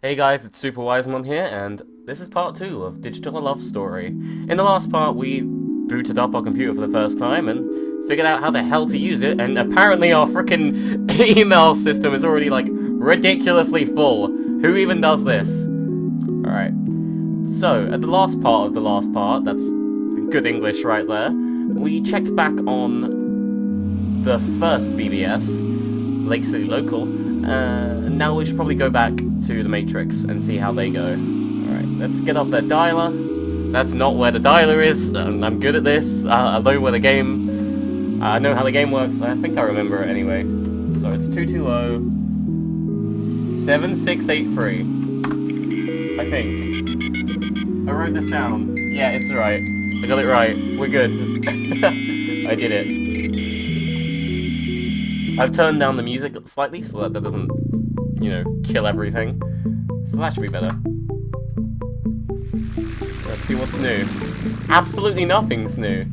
Hey guys, it's Superwisemon here, and this is part 2 of Digital Love Story. In the last part, we booted up our computer for the first time and figured out how the hell to use it, and apparently our frickin' email system is already, like, ridiculously full. Who even does this? Alright. So, at the last part of the last part, that's good English right there, we checked back on the first BBS, Lake City Local. Now we should probably go back to the Matrix and see how they go. Alright, let's get up their dialer. That's not where the dialer is. I'm good at this. I know where the game... I know how the game works. I think I remember it anyway. So it's 220-7683. I think. I wrote this down. Yeah, it's right. I got it right. We're good. I did it. I've turned down the music slightly so that doesn't, you know, kill everything. So that should be better. Let's see what's new. Absolutely nothing's new.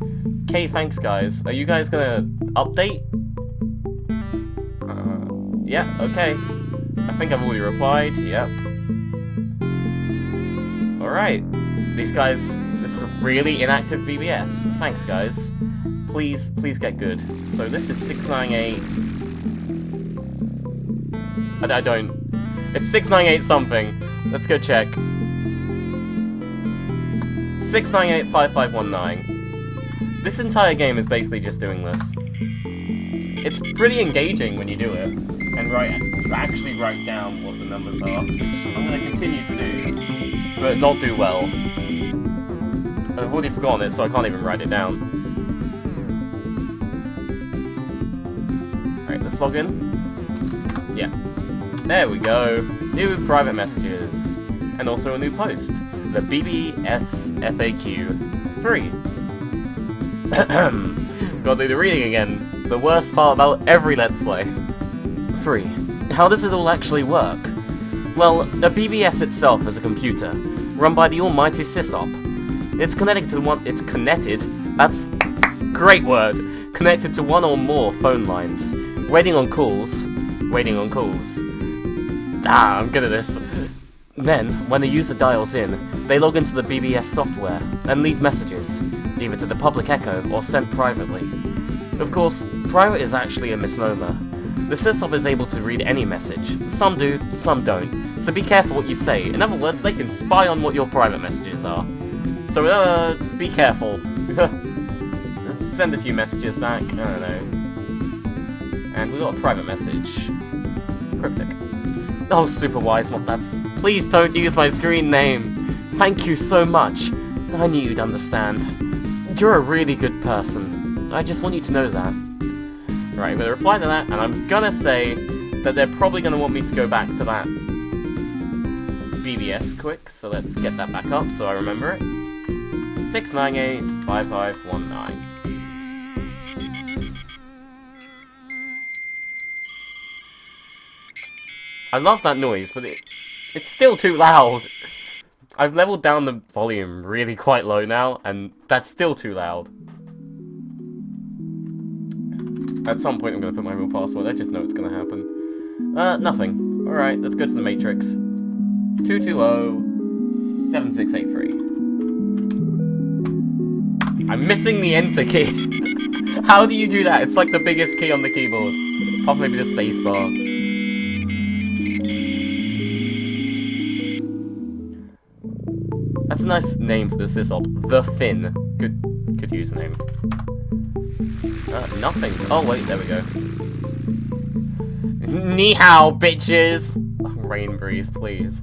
Okay, thanks guys. Are you guys gonna update? Yeah, okay. I think I've already replied, yep. Alright. These guys, this is a really inactive BBS. Thanks guys. Please get good. So this is 698... I don't... It's 698 something. Let's go check. 698-5519. This entire game is basically just doing this. It's pretty engaging when you do it. And actually write down what the numbers are. I'm going to continue to do. But not do well. I've already forgotten it, so I can't even write it down. Alright, let's log in. Yeah. There we go. New private messages. And also a new post. The BBS FAQ 3. Gotta do the reading again. The worst part about every Let's Play. 3. How does it all actually work? Well, a BBS itself is a computer, run by the almighty sysop. It's connected to that's great word, connected to one or more phone lines, waiting on calls. I'm good at this. Then, when the user dials in, they log into the BBS software and leave messages, either to the public echo or sent privately. Of course, private is actually a misnomer. The sysop is able to read any message. Some do, some don't. So be careful what you say. In other words, they can spy on what your private messages are. So, be careful. Let's send a few messages back. I don't know. And we got a private message. Cryptic. Oh, Superwisemon, that's... Please don't use my screen name. Thank you so much. I knew you'd understand. You're a really good person. I just want you to know that. Right, I'm gonna reply to that, and I'm gonna say that they're probably gonna want me to go back to that BBS quick, so let's get that back up so I remember it. 698-5519. I love that noise, but it's still too loud. I've leveled down the volume really quite low now, and that's still too loud. At some point I'm going to put my real password, I just know it's going to happen. Nothing. Alright, let's go to the Matrix. 220-7683. I'm missing the enter key. How do you do that? It's like the biggest key on the keyboard. Apart from maybe the spacebar. That's a nice name for the sysop. The Fin. Good username. Nothing. Oh wait, there we go. Ni hao, bitches! Oh, rain breeze, please.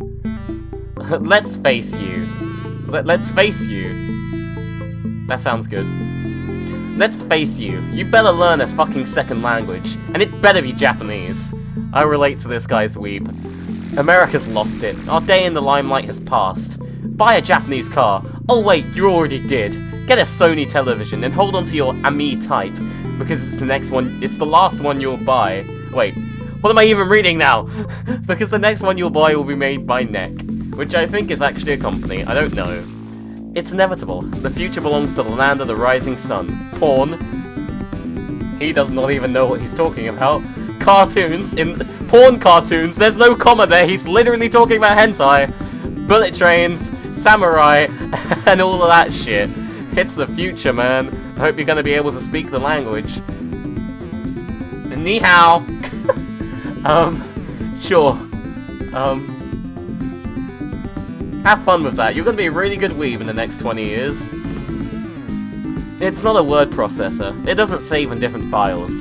Let's face you. Let's face you. That sounds good. Let's face you. You better learn a fucking second language, and it better be Japanese. I relate to this guy's weep. America's lost it. Our day in the limelight has passed. Buy a Japanese car. Oh wait, you already did. Get a Sony television and hold on to your Ami tight, because it's the next one, it's the last one you'll buy. Wait, what am I even reading now? Because the next one you'll buy will be made by NEC, which I think is actually a company, I don't know. It's inevitable. The future belongs to the land of the rising sun. Porn. He does not even know what he's talking about. Cartoons in porn cartoons. There's no comma there. He's literally talking about hentai, bullet trains, samurai, and all of that shit. It's the future, man. I hope you're gonna be able to speak the language. Ni hao. Sure. Have fun with that. You're gonna be a really good weeb in the next 20 years. It's not a word processor. It doesn't save in different files.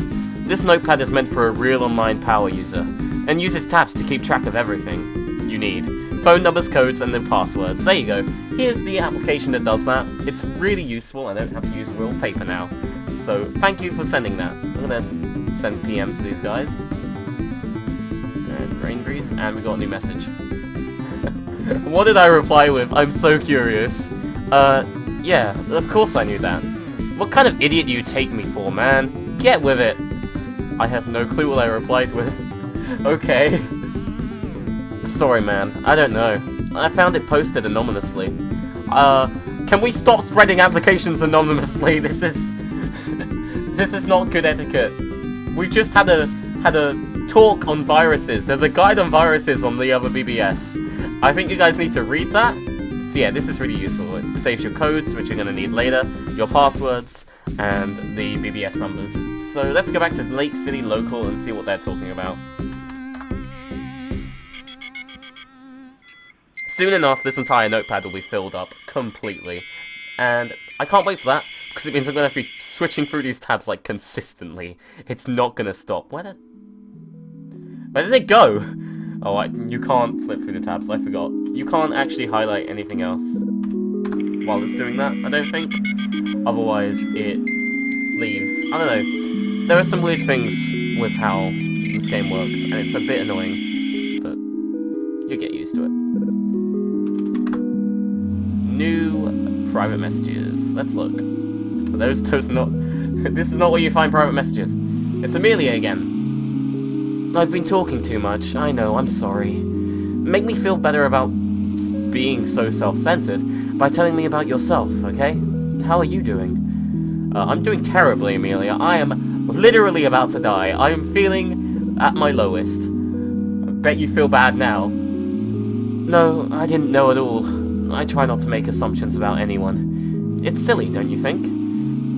This notepad is meant for a real online power user, and uses tabs to keep track of everything you need. Phone numbers, codes, and then passwords. There you go. Here's the application that does that. It's really useful. I don't have to use real paper now. So, thank you for sending that. I'm gonna send PMs to these guys. And rain grease, and we got a new message. What did I reply with? I'm so curious. Yeah, of course I knew that. What kind of idiot do you take me for, man? Get with it. I have no clue what I replied with. Okay. Sorry, man. I don't know. I found it posted anonymously. Can we stop spreading applications anonymously? This is not good etiquette. We just had a talk on viruses. There's a guide on viruses on the other BBS. I think you guys need to read that. So yeah, this is really useful. It saves your codes, which you're going to need later, your passwords, and the BBS numbers. So let's go back to Lake City Local and see what they're talking about. Soon enough, this entire notepad will be filled up completely. And I can't wait for that, because it means I'm going to have to be switching through these tabs like consistently. It's not going to stop. Where did it go? Oh, you can't flip through the tabs, I forgot. You can't actually highlight anything else while it's doing that, I don't think. Otherwise, it leaves. I don't know. There are some weird things with how this game works, and it's a bit annoying, but you'll get used to it. New private messages. Let's look. Those not... This is not where you find private messages. It's Amelia again. I've been talking too much. I know, I'm sorry. Make me feel better about being so self-centered by telling me about yourself, okay? How are you doing? I'm doing terribly, Amelia. I am literally about to die. I am feeling at my lowest. I bet you feel bad now. No, I didn't know at all. I try not to make assumptions about anyone. It's silly, don't you think?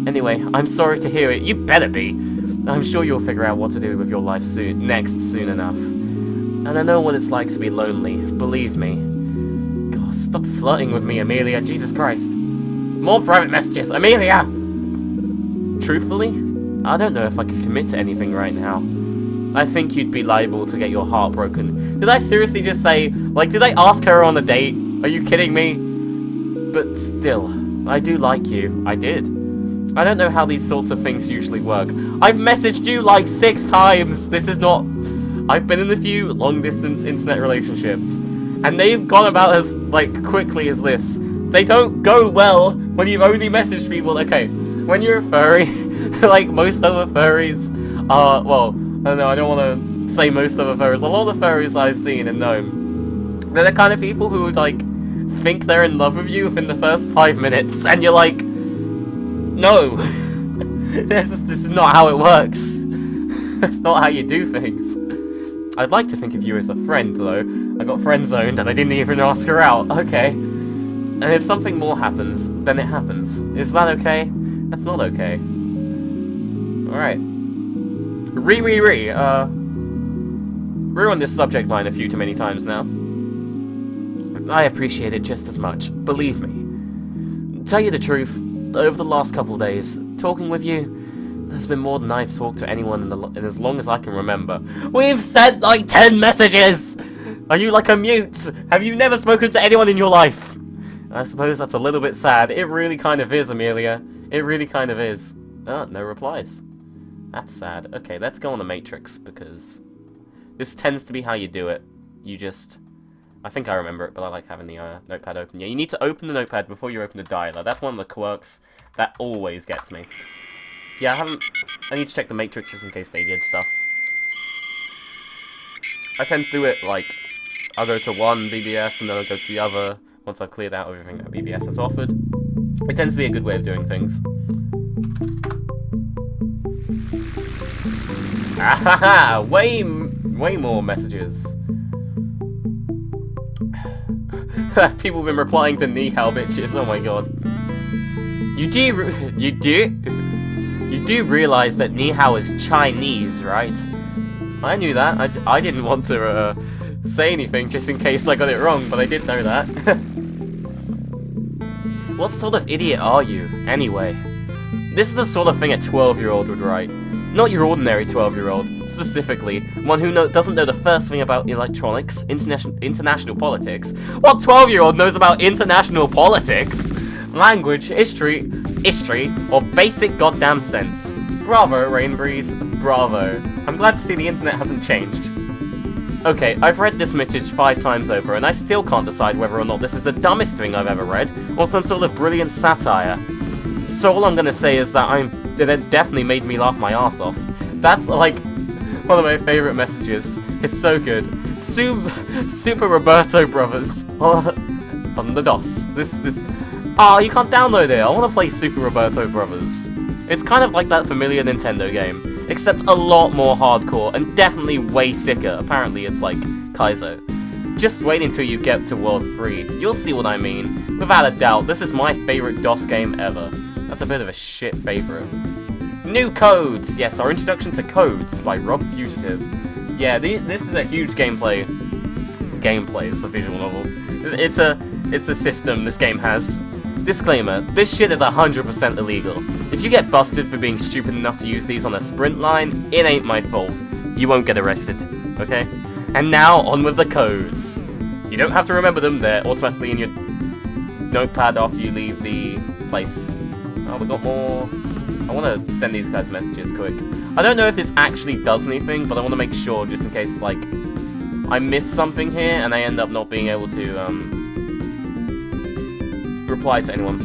Anyway, I'm sorry to hear it. You better be. I'm sure you'll figure out what to do with your life soon enough. And I know what it's like to be lonely, believe me. God, stop flirting with me, Amelia, Jesus Christ. More private messages, Amelia! Truthfully, I don't know if I can commit to anything right now. I think you'd be liable to get your heart broken. Did I seriously just say, like, did I ask her on a date? Are you kidding me? But still, I do like you. I did. I don't know how these sorts of things usually work. I've messaged you like 6 times. This is not... I've been in a few long-distance internet relationships, and they've gone about as, like, quickly as this. They don't go well when you've only messaged people. Okay, when you're a furry, like most other furries are... Well, I don't know, I don't want to say most other furries. A lot of the furries I've seen and known, they're the kind of people who would, like, think they're in love with you within the first 5 minutes, and you're like... No! This is not how it works. That's not how you do things. I'd like to think of you as a friend, though. I got friend-zoned and I didn't even ask her out. Okay. And if something more happens, then it happens. Is that okay? That's not okay. Alright. Ruined this subject line a few too many times now. I appreciate it just as much. Believe me. Tell you the truth, over the last couple days, talking with you has been more than I've talked to anyone in as long as I can remember. We've sent like 10 messages! Are you like a mute? Have you never spoken to anyone in your life? I suppose that's a little bit sad. It really kind of is, Amelia. It really kind of is. Oh, no replies. That's sad. Okay, let's go on the Matrix, because this tends to be how you do it. You just... I think I remember it, but I like having the notepad open. Yeah, you need to open the notepad before you open the dialer. That's one of the quirks that always gets me. Yeah, I need to check the Matrix just in case they did stuff. I tend to do it, like, I'll go to one BBS and then I'll go to the other once I've cleared out everything that BBS has offered. It tends to be a good way of doing things. Ahaha! Way more messages. People have been replying to Ni Hao bitches, oh my god. You do realize that Ni Hao is Chinese, right? I knew that. I didn't want to say anything just in case I got it wrong, but I did know that. What sort of idiot are you, anyway? This is the sort of thing a 12-year-old would write. Not your ordinary 12-year-old, specifically, one who doesn't know the first thing about electronics, international politics. What 12-year-old knows about international politics? Language, history, or basic goddamn sense. Bravo, Rainbreeze, bravo. I'm glad to see the internet hasn't changed. Okay, I've read this message 5 times over, and I still can't decide whether or not this is the dumbest thing I've ever read, or some sort of brilliant satire. So all I'm gonna say is that it definitely made me laugh my ass off. That's like one of my favorite messages. It's so good. Super Roberto Brothers on the DOS. Oh, you can't download it. I want to play Super Roberto Brothers. It's kind of like that familiar Nintendo game, except a lot more hardcore and definitely way sicker. Apparently, it's like Kaizo. Just wait until you get to World 3. You'll see what I mean. Without a doubt, this is my favorite DOS game ever. That's a bit of a shit favorite. New Codes! Yes, our introduction to Codes by Rob Fugitive. Yeah, this is a huge gameplay. Gameplay, it's a visual novel. It's a system this game has. Disclaimer, this shit is 100% illegal. If you get busted for being stupid enough to use these on a sprint line, it ain't my fault. You won't get arrested, okay? And now, on with the codes. You don't have to remember them, they're automatically in your notepad after you leave the place. Oh, we got more. I want to send these guys messages quick. I don't know if this actually does anything, but I want to make sure just in case, like, I miss something here and I end up not being able to, reply to anyone.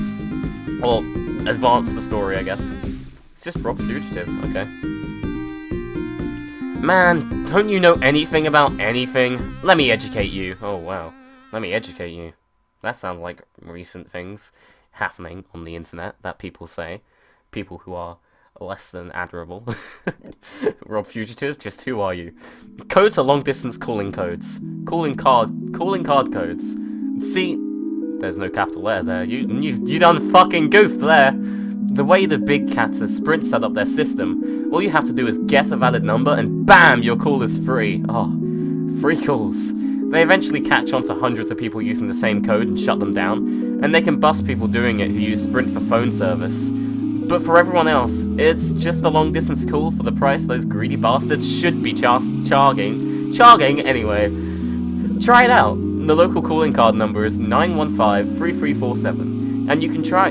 Or advance the story, I guess. It's just Rob Fugitive, okay. Man, don't you know anything about anything? Let me educate you. Oh, wow. Let me educate you. That sounds like recent things happening on the internet that people say. People who are less than admirable. Rob Fugitive, just who are you? Codes are long-distance calling codes. Calling card codes. See, there's no capital R there. You done fucking goofed there. The way the big cats at Sprint set up their system, all you have to do is guess a valid number and BAM! Your call is free. Oh, free calls. They eventually catch on to hundreds of people using the same code and shut them down, and they can bust people doing it who use Sprint for phone service. But for everyone else, it's just a long-distance call for the price those greedy bastards should be charging anyway. Try it out. The local calling card number is 915-3347, and you can try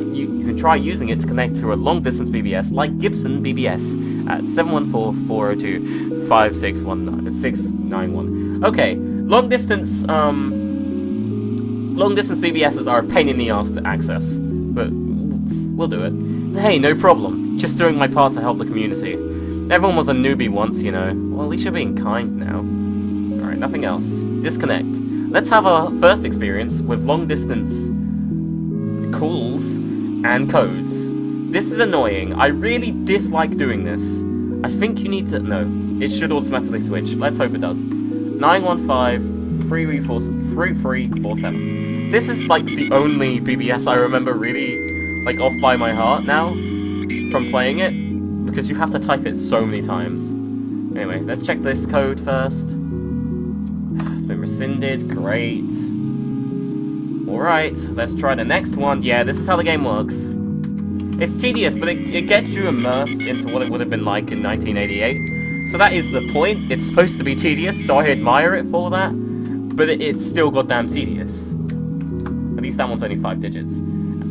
using it to connect to a long-distance BBS like Gibson BBS at 714-402-5691. Okay, long-distance BBSs are a pain in the ass to access, but we'll do it. Hey, no problem. Just doing my part to help the community. Everyone was a newbie once, you know. Well, at least you're being kind now. Alright, nothing else. Disconnect. Let's have our first experience with long-distance calls and codes. This is annoying. I really dislike doing this. I think you need to... No, it should automatically switch. Let's hope it does. 915-3347. This is like the only BBS I remember really, like, off by my heart now from playing it, because you have to type it so many times. Anyway, let's check this code first. Been rescinded, great. Alright, let's try the next one. Yeah, this is how the game works. It's tedious, but it gets you immersed into what it would have been like in 1988. So that is the point. It's supposed to be tedious, so I admire it for that. But it's still goddamn tedious. At least that one's only 5 digits.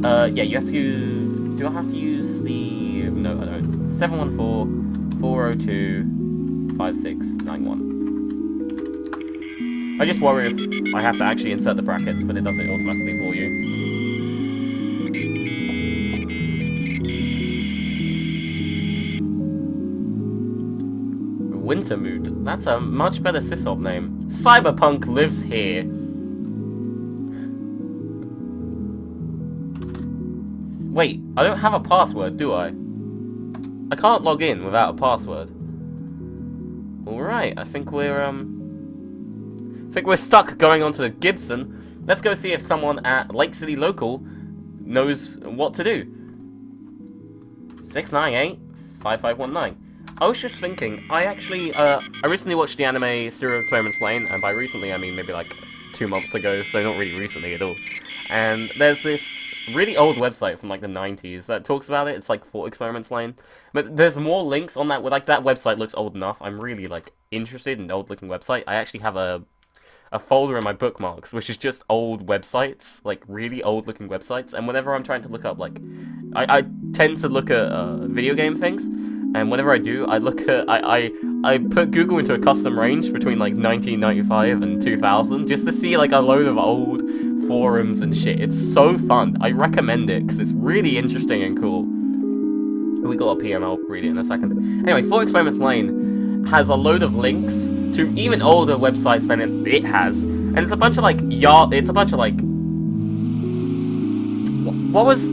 Yeah, you have to... Do I have to use the... No, I don't. 714-402-5691. I just worry if I have to actually insert the brackets, but it does it automatically for you. Wintermoot. That's a much better sysop name. Cyberpunk lives here. Wait, I don't have a password, do I? I can't log in without a password. Alright, I think we're stuck going on to the Gibson. Let's go see if someone at Lake City Local knows what to do. 698-5519. I was just thinking, I recently watched the anime Serial Experiments Lane, and by recently I mean maybe like 2 months ago, so not really recently at all. And there's this really old website from like the 90s that talks about it. It's like Thought Experiments Lane. But there's more links on that, like that website looks old enough. I'm really like interested in an old looking website. I actually have a folder in my bookmarks, which is just old websites, like really old looking websites. And whenever I'm trying to look up, like, I tend to look at video game things. And whenever I do, I look at, I put Google into a custom range between like 1995 and 2000 just to see like a load of old forums and shit. It's so fun. I recommend it because it's really interesting and cool. We got a PM, I'll read it in a second. Anyway, Thought Experiments Lane has a load of links to even older websites than it has. And it's a bunch of like, what was,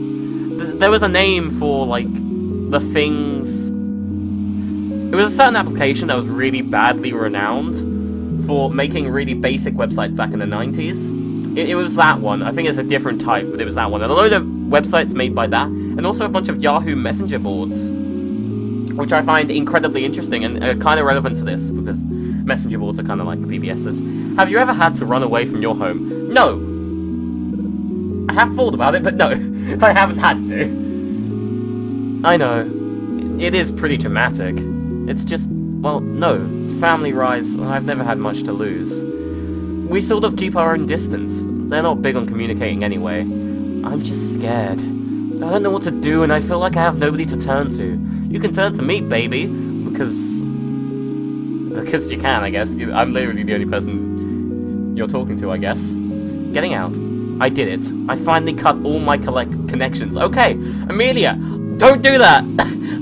there was a name for like the things. It was a certain application that was really badly renowned for making really basic websites back in the 90s. It was that one. I think it's a different type, but it was that one. And a load of websites made by that, and also a bunch of Yahoo Messenger boards, which I find incredibly interesting and kind of relevant to this, because Messenger boards are kind of like BBSs. Have you ever had to run away from your home? No. I have thought about it, but no. I haven't had to. I know. It is pretty dramatic. It's just, well, no. Family rise, I've never had much to lose. We sort of keep our own distance. They're not big on communicating anyway. I'm just scared. I don't know what to do, and I feel like I have nobody to turn to. You can turn to me, baby, because you can, I guess. I'm literally the only person you're talking to, I guess. Getting out. I did it. I finally cut all my connections. Okay, Amelia, don't do that!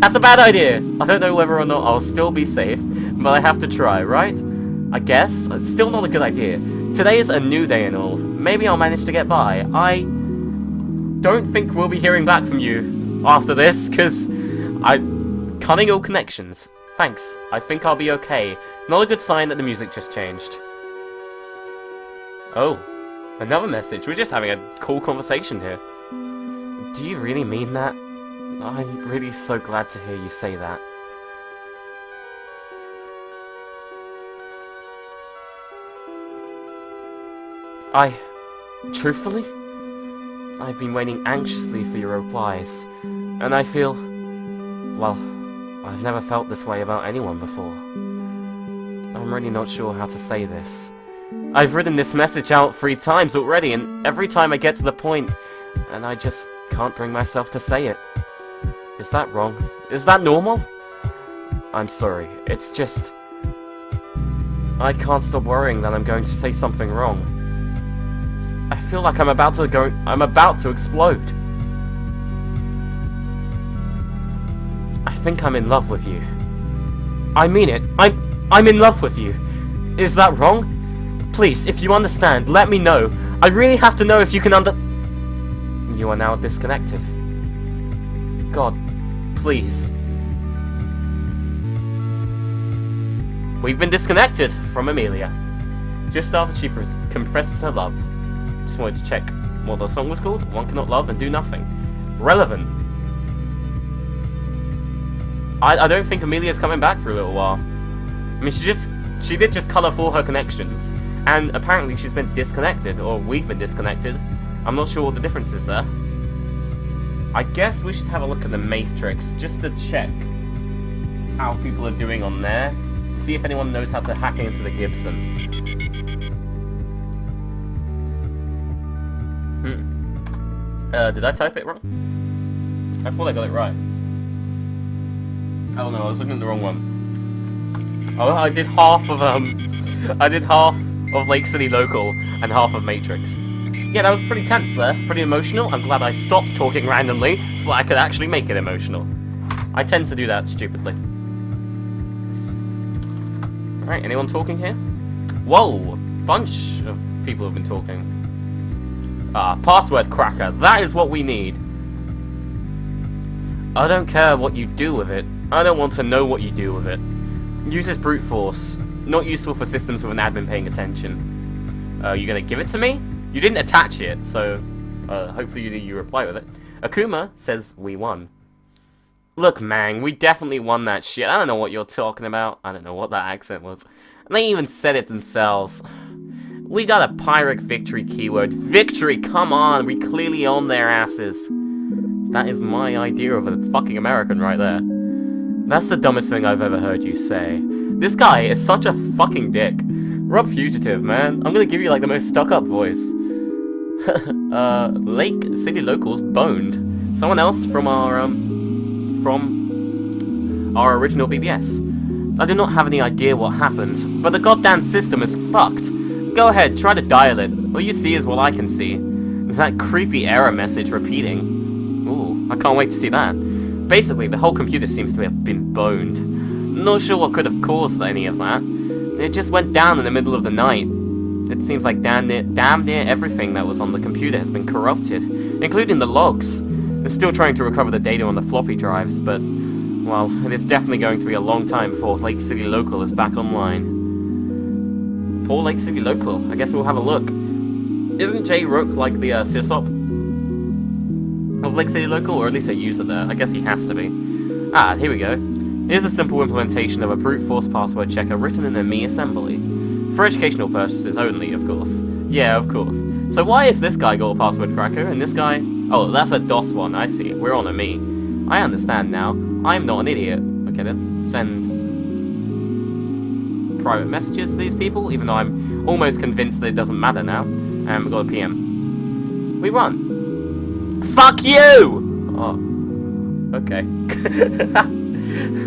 That's a bad idea! I don't know whether or not I'll still be safe, but I have to try, right? I guess. It's still not a good idea. Today is a new day and all. Maybe I'll manage to get by. I don't think we'll be hearing back from you after this, because I'm cutting all connections. Thanks. I think I'll be okay. Not a good sign that the music just changed. Oh, another message. We're just having a cool conversation here. Do you really mean that? I'm really so glad to hear you say that. Truthfully, I've been waiting anxiously for your replies, and I feel, well, I've never felt this way about anyone before. I'm really not sure how to say this. I've written this message out 3 times already, and every time I get to the point, and I just can't bring myself to say it. Is that wrong? Is that normal? I'm sorry, it's just, I can't stop worrying that I'm going to say something wrong. I feel like I'm about to explode. I think I'm in love with you. I mean it. I'm in love with you. Is that wrong? Please, if you understand, let me know. I really have to know if you can You are now disconnected. God, please. We've been disconnected from Amelia. Just after she confesses her love. Just wanted to check what the song was called. One cannot love and do nothing. Relevant. I don't think Amelia's coming back for a little while. I mean, she did just cut off all her connections, and apparently she's been disconnected, or we've been disconnected. I'm not sure what the difference is there. I guess we should have a look at the Matrix just to check how people are doing on there. See if anyone knows how to hack into the Gibson. Did I type it wrong? I thought I got it right. Oh no, I was looking at the wrong one. Oh, I did half of Lake City Local and half of Matrix. Yeah, that was pretty tense there, pretty emotional. I'm glad I stopped talking randomly so that I could actually make it emotional. I tend to do that stupidly. Alright, anyone talking here? Whoa, bunch of people have been talking. Password cracker, that is what we need. I don't care what you do with it. I don't want to know what you do with it. Uses brute force. Not useful for systems with an admin paying attention. You gonna give it to me? You didn't attach it, so hopefully you reply with it. Akuma says we won. Look, Mang, we definitely won that shit. I don't know what you're talking about. I don't know what that accent was. And they even said it themselves. We got a Pyrrhic victory keyword. Victory, come on, we clearly own their asses. That is my idea of a fucking American right there. That's the dumbest thing I've ever heard you say. This guy is such a fucking dick. Rob Fugitive, man. I'm gonna give you like the most stuck-up voice. Lake City Locals boned. Someone else from our original BBS. I do not have any idea what happened, but the goddamn system is fucked. Go ahead, try to dial it. All you see is what I can see. That creepy error message repeating. Ooh, I can't wait to see that. Basically, the whole computer seems to have been boned. Not sure what could have caused any of that. It just went down in the middle of the night. It seems like damn near everything that was on the computer has been corrupted, including the logs. They're still trying to recover the data on the floppy drives, but, well, it is definitely going to be a long time before Lake City Local is back online. Poor Lake City Local. I guess we'll have a look. Isn't Jay Rook like the sysop of Lake City Local, or at least a user there? I guess he has to be. Ah, here we go. Here's a simple implementation of a brute force password checker written in a me assembly. For educational purposes only, of course. Yeah, of course. So why is this guy got a password cracker, and this guy... Oh, that's a DOS one, I see. We're on a me. I understand now. I'm not an idiot. Okay, let's send private messages to these people, even though I'm almost convinced that it doesn't matter now. And we got a PM. We won. Fuck you! Oh. Okay.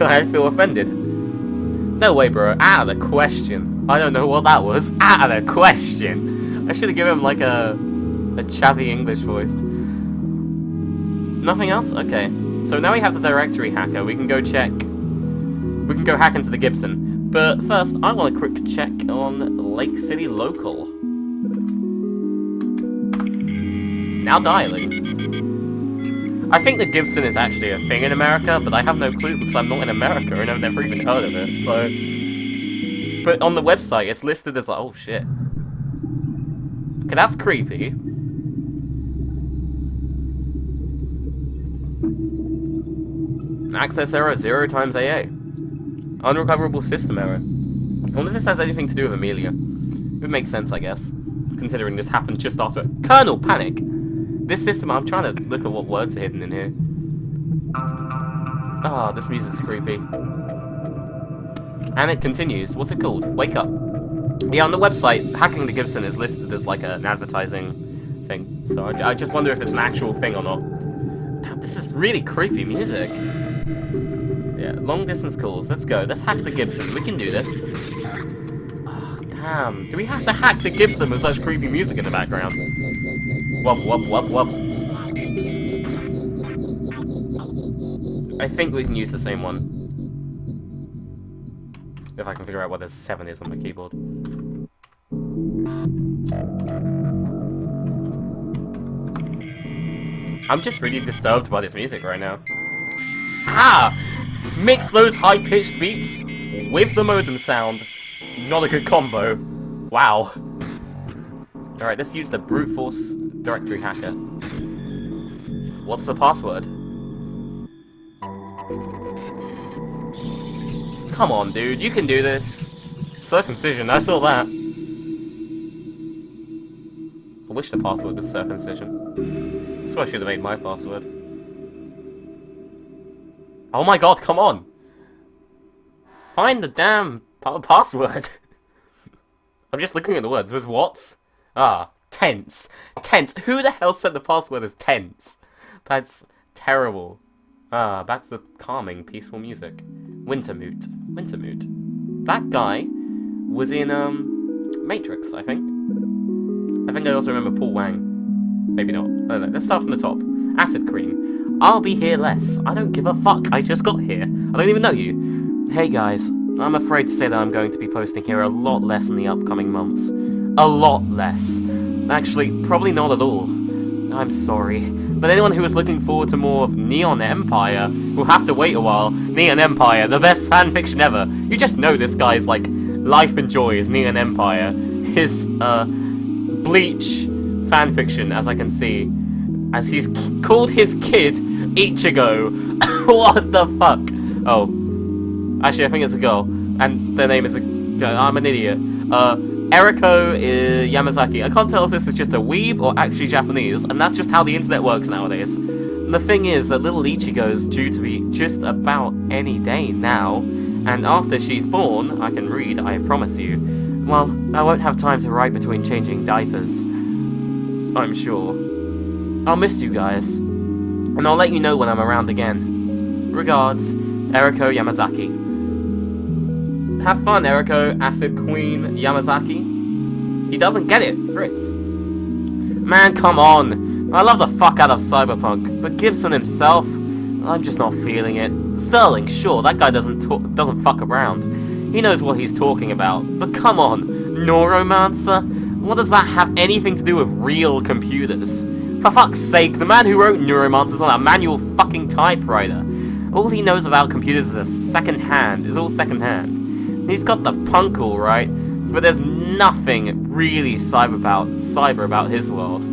I feel offended. No way, bro. Out of the question. I don't know what that was. Out of the question. I should have given him like a chavvy English voice. Nothing else? Okay. So now we have the directory hacker. We can go check. We can go hack into the Gibson. But first, I want a quick check on Lake City Local. Now dialing. I think the Gibson is actually a thing in America, but I have no clue because I'm not in America and I've never even heard of it, so... But on the website, it's listed as like, oh shit. Okay, that's creepy. Access error 0 times AA. Unrecoverable system error. I wonder if this has anything to do with Amelia. It would make sense, I guess, considering this happened just after Colonel Panic. This system, I'm trying to look at what words are hidden in here. Ah, this music's creepy. And it continues. What's it called? Wake Up. Yeah, on the website, hacking the Gibson is listed as like an advertising thing. So I just wonder if it's an actual thing or not. Damn, this is really creepy music. Yeah, long distance calls. Let's go. Let's hack the Gibson. We can do this. Oh, damn. Do we have to hack the Gibson with such creepy music in the background? Wub, wub, wub, wub. I think we can use the same one. If I can figure out what this 7 is on the keyboard. I'm just really disturbed by this music right now. Ah! Mix those high-pitched beeps with the modem sound. Not a good combo. Wow. Alright, let's use the brute force directory hacker. What's the password? Come on, dude, you can do this. Circumcision, I saw that. I wish the password was circumcision. That's what I should have made my password. Oh my god, come on! Find the damn password. I'm just looking at the words. With what? Ah, tense. Tense. Who the hell said the password is tense? That's terrible. Ah, back to the calming, peaceful music. Wintermute. Wintermute. That guy was in, Matrix, I think. I think I also remember Paul Wang. Maybe not. I don't know. Let's start from the top. Acid Cream. I'll be here less. I don't give a fuck. I just got here. I don't even know you. Hey guys. I'm afraid to say that I'm going to be posting here a lot less in the upcoming months. A lot less. Actually, probably not at all. I'm sorry. But anyone who is looking forward to more of Neon Empire will have to wait a while. Neon Empire, the best fanfiction ever. You just know this guy's like life and joy is Neon Empire. His Bleach fanfiction, as I can see, as he's called his kid Ichigo. What the fuck? Oh, actually I think it's a girl, and their name is I'm an idiot. Eriko Yamazaki. I can't tell if this is just a weeb or actually Japanese, and that's just how the internet works nowadays. And the thing is that little Ichigo is due to be just about any day now, and after she's born, I can read, I promise you. Well, I won't have time to write between changing diapers, I'm sure. I'll miss you guys, and I'll let you know when I'm around again. Regards, Eriko Yamazaki. Have fun, Eriko, Acid Queen Yamazaki. He doesn't get it, Fritz. Man, come on. I love the fuck out of Cyberpunk, but Gibson himself, I'm just not feeling it. Sterling, sure, that guy doesn't fuck around. He knows what he's talking about, but come on, Neuromancer? What does that have anything to do with real computers? For fuck's sake, the man who wrote Neuromancer's on a manual fucking typewriter. All he knows about computers is all second-hand. He's got the punk all right, but there's nothing really cyber about his world.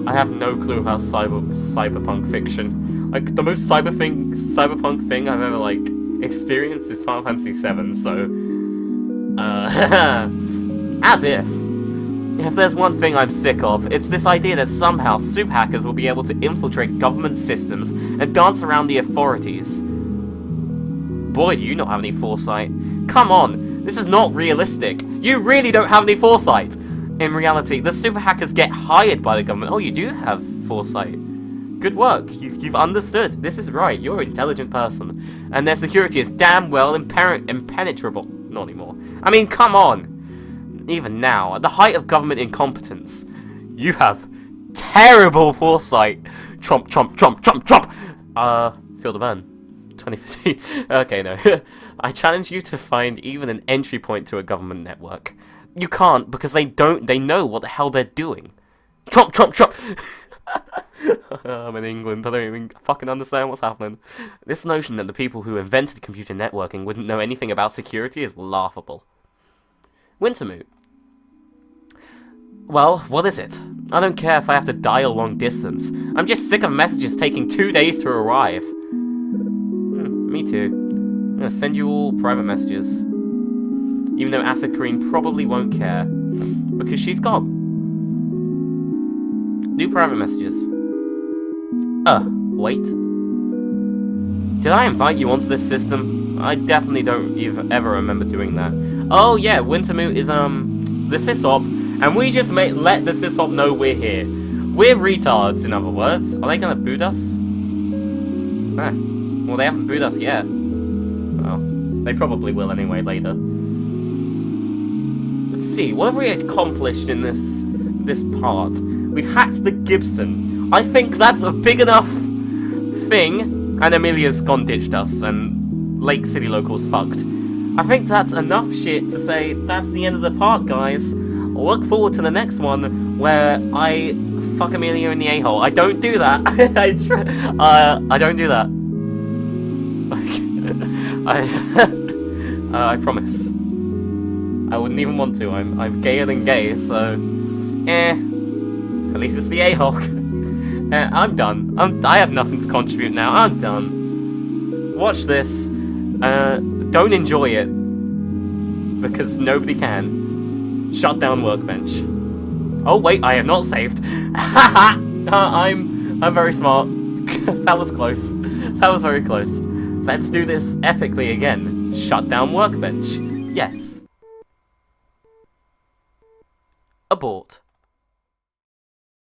I have no clue about cyberpunk fiction. Like, the most cyberpunk thing I've ever, like, experienced is Final Fantasy VII, so... as if. If there's one thing I'm sick of, it's this idea that somehow super hackers will be able to infiltrate government systems and dance around the authorities. Boy, do you not have any foresight. Come on, this is not realistic. You really don't have any foresight. In reality, the super hackers get hired by the government. Oh, you do have foresight. Good work. You've understood. This is right. You're an intelligent person. And their security is damn well impenetrable. Not anymore. I mean, come on. Even now, at the height of government incompetence, you have terrible foresight. Trump. Feel the burn. 2015. Okay, no. I challenge you to find even an entry point to a government network. You can't, because they know what the hell they're doing. Trump! I'm in England, I don't even fucking understand what's happening. This notion that the people who invented computer networking wouldn't know anything about security is laughable. Wintermoot. Well, what is it? I don't care if I have to dial long distance. I'm just sick of messages taking 2 days to arrive. Me too. I'm gonna send you all private messages. Even though Acid Queen probably won't care. Because she's gone. New private messages. Wait. Did I invite you onto this system? I definitely don't ever remember doing that. Oh yeah, Wintermoot is, the sysop, and we just let the sysop know we're here. We're retards, in other words. Are they gonna boot us? Well, they haven't booed us yet. Well, they probably will anyway later. Let's see, what have we accomplished in this part? We've hacked the Gibson. I think that's a big enough thing. And Amelia's gone ditched us, and Lake City Local's fucked. I think that's enough shit to say that's the end of the part, guys. Look forward to the next one where I fuck Amelia in the a-hole. I don't do that. I don't do that. I promise. I wouldn't even want to. I'm gayer than gay, so at least it's the a-hole. I'm done. I have nothing to contribute now. I'm done. Watch this. Don't enjoy it because nobody can. Shut down Workbench. Oh wait, I have not saved. I'm very smart. That was close. That was very close. Let's do this epically again. Shut down Workbench. Yes. Abort.